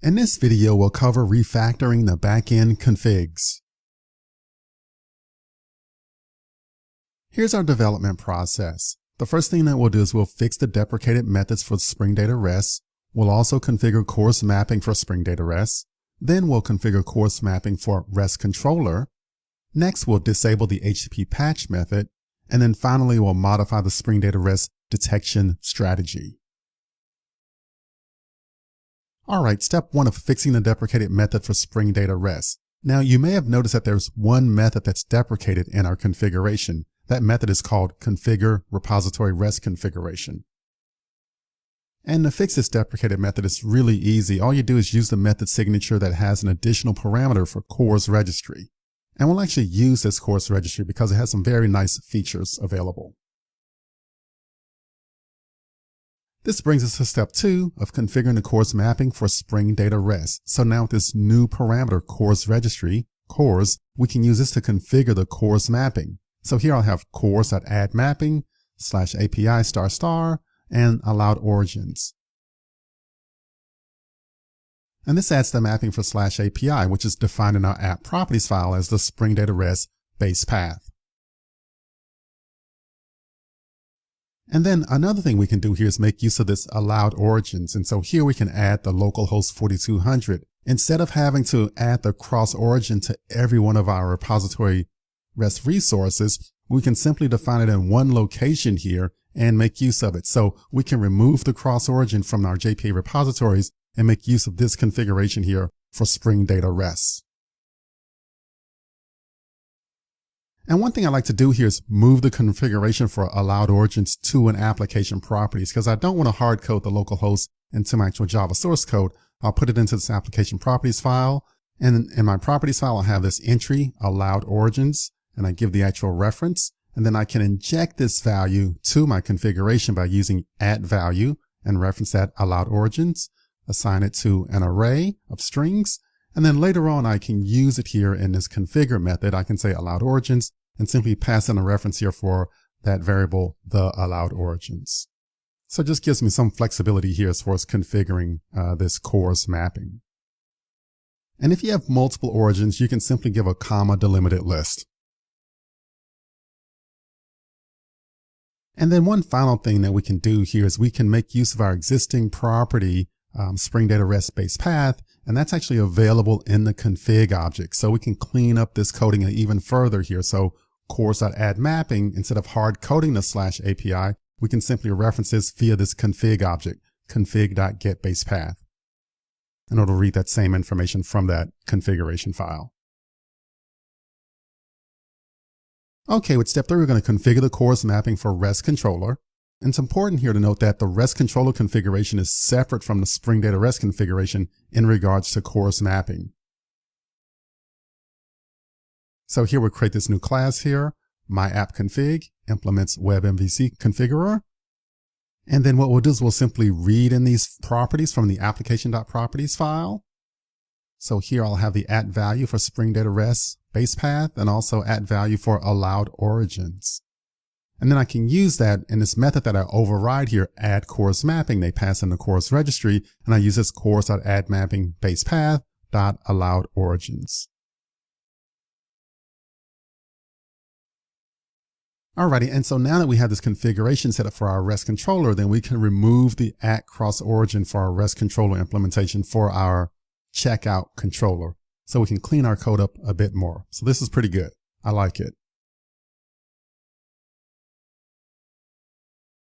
In this video, we'll cover refactoring the backend configs. Here's our development process. The first thing that we'll do is we'll fix the deprecated methods for Spring Data REST. We'll also configure course mapping for Spring Data REST. Then we'll configure course mapping for REST controller. Next, we'll disable the HTTP patch method. And then finally, we'll modify the Spring Data REST detection strategy. All right, step one of fixing the deprecated method for Spring Data REST. Now, you may have noticed that there's one method that's deprecated in our configuration. That method is called configure repository REST configuration. And to fix this deprecated method, it's really easy. All you do is use the method signature that has an additional parameter for CORS registry. And we'll actually use this CORS registry because it has some very nice features available. This brings us to step 2 of configuring the course mapping for Spring Data REST. So now with this new parameter, CORS registry, CORS, we can use this to configure the CORS mapping. So here I'll have CORS.addMapping /API ** and allowed origins. And this adds the mapping for /API, which is defined in our app properties file as the Spring Data REST base path. And then another thing we can do here is make use of this allowed origins. And so here we can add the localhost 4200. Instead of having to add the cross origin to every one of our repository REST resources, we can simply define it in one location here and make use of it. So we can remove the cross origin from our JPA repositories and make use of this configuration here for Spring Data REST. And one thing I like to do here is move the configuration for allowed origins to an application properties because I don't want to hard code the localhost into my actual Java source code. I'll put it into this application properties file. And in my properties file, I'll have this entry allowed origins and I give the actual reference. And then I can inject this value to my configuration by using @value and reference that allowed origins, assign it to an array of strings. And then later on, I can use it here in this configure method. I can say allowed origins and simply pass in a reference here for that variable, the allowed origins. So it just gives me some flexibility here as far as configuring this CORS mapping. And if you have multiple origins, you can simply give a comma delimited list. And then one final thing that we can do here is we can make use of our existing property Spring Data REST base path, and that's actually available in the config object. So we can clean up this coding even further here. So CORS.addMapping, instead of hard coding the /API, we can simply reference this via this config object, config.getBasePath. And it'll read that same information from that configuration file. Okay, with step 3, we're going to configure the CORS mapping for REST controller. And it's important here to note that the REST controller configuration is separate from the Spring Data REST configuration in regards to CORS mapping. So here we'll create this new class here, myAppConfig, implements WebMVC configurer. And then what we'll do is we'll simply read in these properties from the application.properties file. So here I'll have the @value for Spring Data REST base path and also @value for allowed origins. And then I can use that in this method that I override here, add CORS mapping. They pass in the CORS registry, and I use this CORS.addMapping base path .allowed origins. Alrighty, and so now that we have this configuration set up for our REST controller, then we can remove the @cross origin for our REST controller implementation for our checkout controller. So we can clean our code up a bit more. So this is pretty good. I like it.